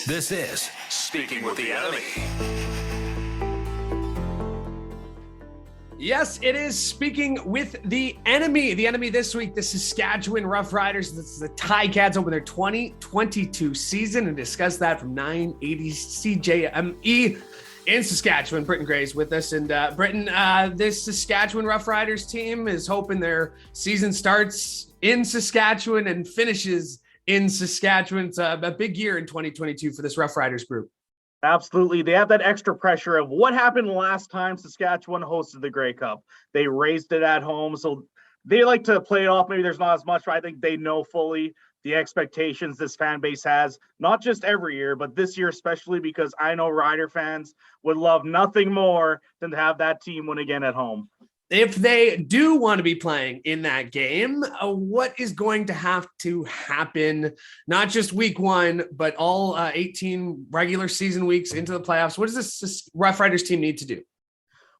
This is Speaking with the Enemy. Yes, it is Speaking with the Enemy. The enemy this week, the Saskatchewan Roughriders. This is the Ticats open their 2022 season and discuss that from 980 CJME in Saskatchewan. Britton Gray is with us. And Britton, this Saskatchewan Roughriders team is hoping their season starts in Saskatchewan and finishes in Saskatchewan. It's a big year in 2022 for this Roughriders group. Absolutely. They have that extra pressure of what happened last time Saskatchewan hosted the Grey Cup. They raised it at home, so they like to play it off. Maybe there's not as much, but I think they know fully the expectations this fan base has, not just every year, but this year especially, because I know Rider fans would love nothing more than to have that team win again at home. If they do want to be playing in that game, what is going to have to happen, not just week one, but all 18 regular season weeks into the playoffs? What does this Roughriders team need to do?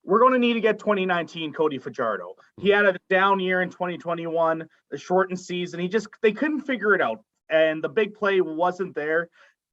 We're going to need to get 2019 Cody Fajardo. He had a down year in 2021, the shortened season. They couldn't figure it out, and the big play wasn't there.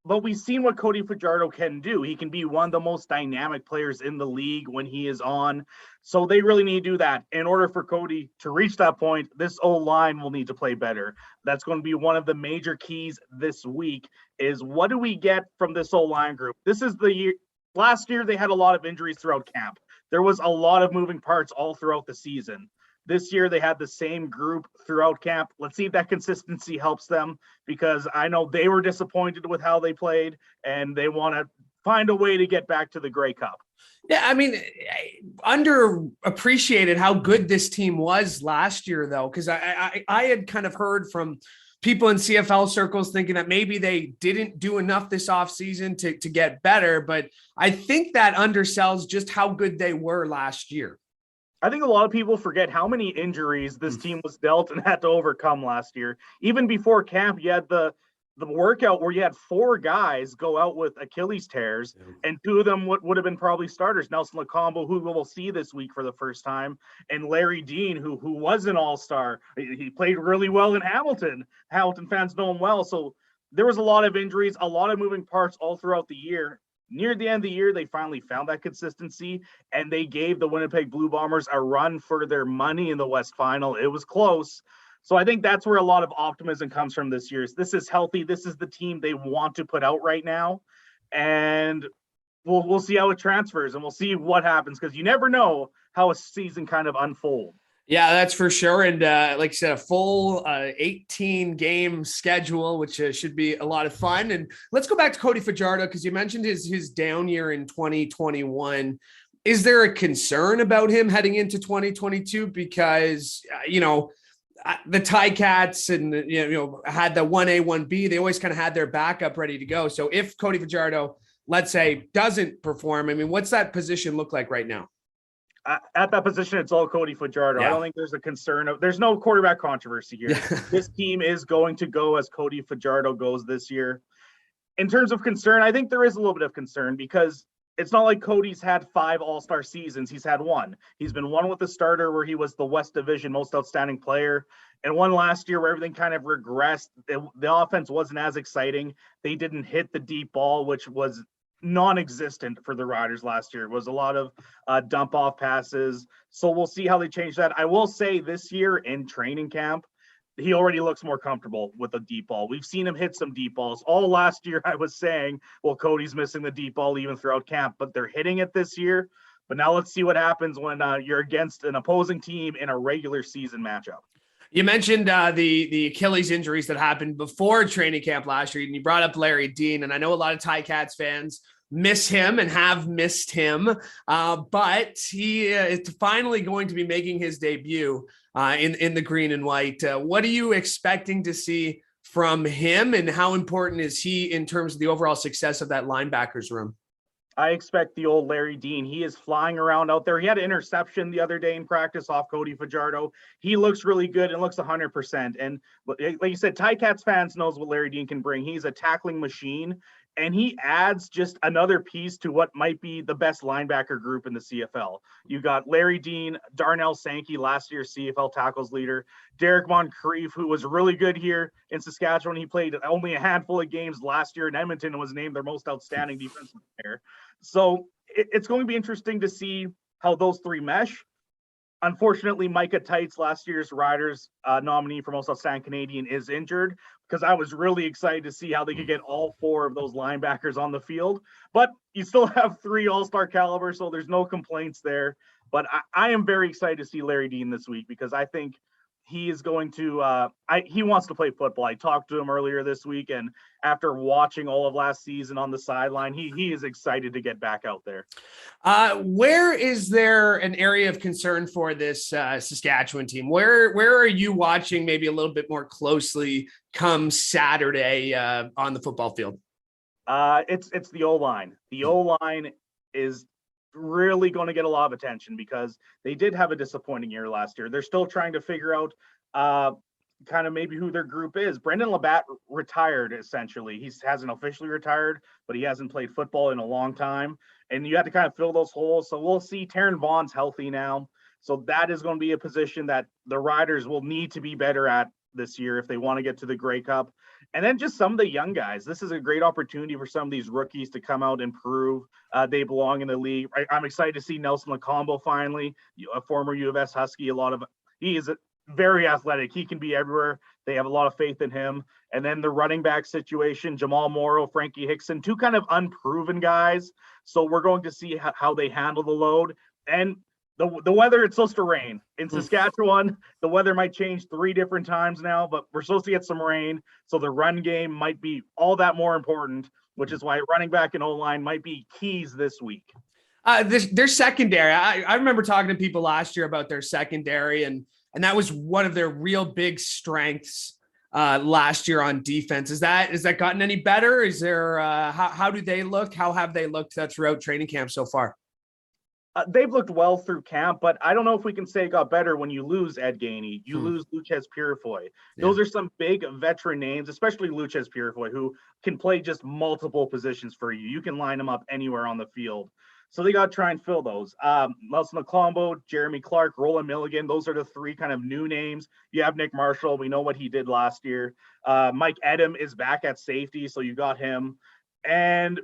But we've seen what Cody Fajardo can do. He can be one of the most dynamic players in the league when he is on. So they really need to do that. In order for Cody to reach that point, this O-line will need to play better. That's going to be one of the major keys this week is what do we get from this O-line group? This is the year. Last year, they had a lot of injuries throughout camp. There was a lot of moving parts all throughout the season. This year, they had the same group throughout camp. Let's see if that consistency helps them, because I know they were disappointed with how they played, and they want to find a way to get back to the Grey Cup. Yeah, I mean, underappreciated how good this team was last year, though, because I had kind of heard from people in CFL circles thinking that maybe they didn't do enough this offseason to get better, but I think that undersells just how good they were last year. I think a lot of people forget how many injuries this team was dealt and had to overcome last year. Even before camp, you had the workout where you had 4 guys go out with Achilles tears, and 2 of them would have been probably starters. Nelson Lacombo, who we'll see this week for the first time, and Larry Dean, who was an all-star. He played really well in Hamilton. Hamilton fans know him well. So there was a lot of injuries, a lot of moving parts all throughout the year. Near the end of the year, they finally found that consistency, and they gave the Winnipeg Blue Bombers a run for their money in the West Final. It was close. So I think that's where a lot of optimism comes from this year. This is healthy. This is the team they want to put out right now. And we'll see how it transfers, and we'll see what happens, because you never know how a season kind of unfolds. Yeah, that's for sure. And like you said, a full 18-game schedule, which should be a lot of fun. And let's go back to Cody Fajardo, because you mentioned his down year in 2021. Is there a concern about him heading into 2022? Because, the Ticats and, had the 1A, 1B. They always kind of had their backup ready to go. So if Cody Fajardo, let's say, doesn't perform, I mean, what's that position look like right now? At that position, it's all Cody Fajardo. Yeah. I don't think there's a concern there's no quarterback controversy here. This team is going to go as Cody Fajardo goes this year. In terms of concern, I think there is a little bit of concern, because it's not like Cody's had 5 all-star seasons. He's had 1. He's been 1 with the starter where he was the West Division most outstanding player, and 1 last year where everything kind of regressed. The offense wasn't as exciting. They didn't hit the deep ball, which was non-existent for the Riders last year. It was a lot of dump off passes. So we'll see how they change that. I will say this year in training camp, he already looks more comfortable with the deep ball. We've seen him hit some deep balls. All last year I was saying, well, Cody's missing the deep ball even throughout camp, but they're hitting it this year. But now let's see what happens when you're against an opposing team in a regular season matchup. You mentioned the Achilles injuries that happened before training camp last year, and you brought up Larry Dean, and I know a lot of Ticats fans miss him and have missed him, but he is finally going to be making his debut in the green and white. What are you expecting to see from him, and how important is he in terms of the overall success of that linebackers room? I expect the old Larry Dean. He is flying around out there. He had an interception the other day in practice off Cody Fajardo. He looks really good and looks 100%. And like you said, Ticats fans knows what Larry Dean can bring. He's a tackling machine. And he adds just another piece to what might be the best linebacker group in the CFL. You got Larry Dean, Darnell Sankey, last year's CFL tackles leader, Derek Moncrief, who was really good here in Saskatchewan. He played only a handful of games last year in Edmonton and was named their most outstanding defensive player. So it's going to be interesting to see how those three mesh. Unfortunately, Micah Tights, last year's Riders nominee for Most Outstanding Canadian, is injured, because I was really excited to see how they could get all four of those linebackers on the field. But you still have three all-star caliber, so there's no complaints there. But I am very excited to see Larry Dean this week, because I think he is going to he wants to play football. I talked to him earlier this week, and after watching all of last season on the sideline, he is excited to get back out there. Where is there an area of concern for this Saskatchewan team? Where are you watching maybe a little bit more closely come Saturday on the football field? It's the O-line. The O-line is really going to get a lot of attention, because they did have a disappointing year last year. They're still trying to figure out kind of maybe who their group is. Brendan Labatt retired, essentially. He hasn't officially retired, but he hasn't played football in a long time. And you have to kind of fill those holes. So we'll see. Taron Vaughn's healthy now. So that is going to be a position that the Riders will need to be better at this year if they want to get to the Grey Cup. And then just some of the young guys. This is a great opportunity for some of these rookies to come out and prove they belong in the league. I'm excited to see Nelson Lacombo finally, a former U of S Husky. He is very athletic. He can be everywhere. They have a lot of faith in him. And then the running back situation, Jamal Morrow, Frankie Hickson, two kind of unproven guys. So we're going to see how they handle the load. And the weather, it's supposed to rain in Saskatchewan. The weather might change 3 different times now, but we're supposed to get some rain. So the run game might be all that more important, which is why running back and O-line might be keys this week. Their secondary. I remember talking to people last year about their secondary, and that was one of their real big strengths last year on defense. Has that gotten any better? Is there how do they look? How have they looked throughout training camp so far? They've looked well through camp, but I don't know if we can say it got better when you lose Ed Gainey. You lose Luchez Purifoy. Those are some big veteran names, especially Luchez Purifoy, who can play just multiple positions for you. You can line them up anywhere on the field. So they got to try and fill those. Nelson Lacombo, Jeremy Clark, Roland Milligan, those are the 3 kind of new names. You have Nick Marshall. We know what he did last year. Mike Edem is back at safety, so you got him. And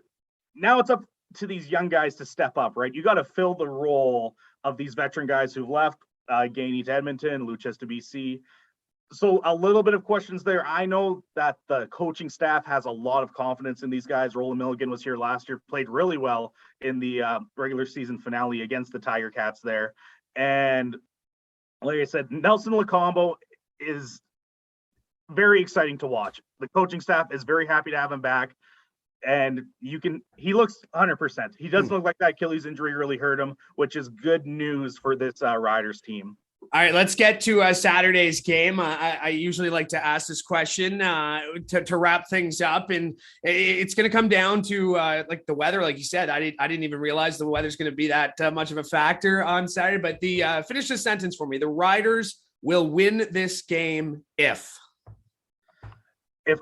now it's up to these young guys to step up, right? You got to fill the role of these veteran guys who've left, Gainey to Edmonton, Luchez to BC. So a little bit of questions there. I know that the coaching staff has a lot of confidence in these guys. Roland Milligan was here last year, played really well in the regular season finale against the Tiger Cats there. And like I said, Nelson Lacombo is very exciting to watch. The coaching staff is very happy to have him back. And he looks 100%. He doesn't look like that Achilles injury really hurt him, which is good news for this Riders team. All right, let's get to Saturday's game. I usually like to ask this question to wrap things up, and it's going to come down to like the weather. Like you said, I didn't even realize the weather's going to be that much of a factor on Saturday. But finish this sentence for me. The Riders will win this game if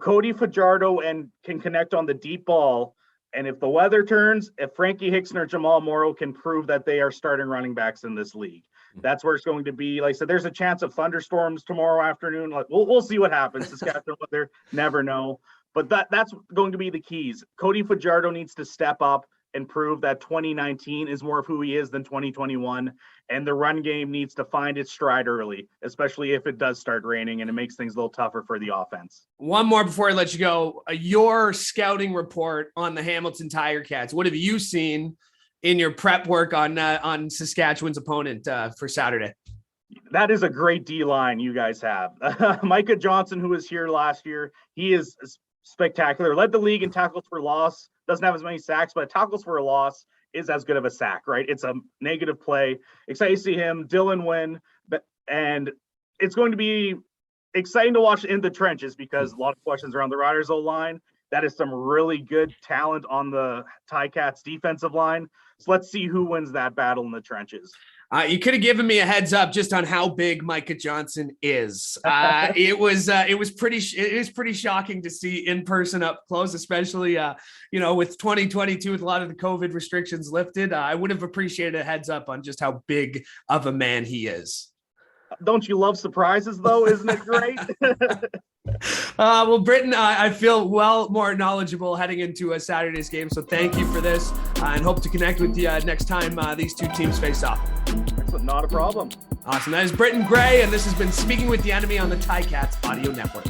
Cody Fajardo can connect on the deep ball, and if the weather turns, if Frankie Hickson or Jamal Morrow can prove that they are starting running backs in this league. That's where it's going to be. Like I said, there's a chance of thunderstorms tomorrow afternoon. Like we'll see what happens. Saskatchewan weather, never know. But that's going to be the keys. Cody Fajardo needs to step up and prove that 2019 is more of who he is than 2021. And the run game needs to find its stride early, especially if it does start raining and it makes things a little tougher for the offense. One more before I let you go. Your scouting report on the Hamilton Tiger Cats. What have you seen in your prep work on Saskatchewan's opponent for Saturday? That is a great D-line you guys have. Micah Johnson, who was here last year, he is spectacular. Led the league in tackles for loss. Doesn't have as many sacks, but tackles for a loss is as good of a sack, right? It's a negative play. Excited to see him. Dylan Wynn, and it's going to be exciting to watch in the trenches because a lot of questions around the Riders O-line. That is some really good talent on the Ticats defensive line. So let's see who wins that battle in the trenches. You could have given me a heads up just on how big Micah Johnson is. It was pretty shocking to see in person up close, especially with 2022 with a lot of the COVID restrictions lifted. I would have appreciated a heads up on just how big of a man he is. Don't you love surprises though? Isn't it great? Well, Britton, I feel well more knowledgeable heading into Saturday's game. So thank you for this and hope to connect with you next time these two teams face off. Excellent. Not a problem. Awesome. That is Britton Gray, and this has been Speaking with the Enemy on the Ticats Audio Network.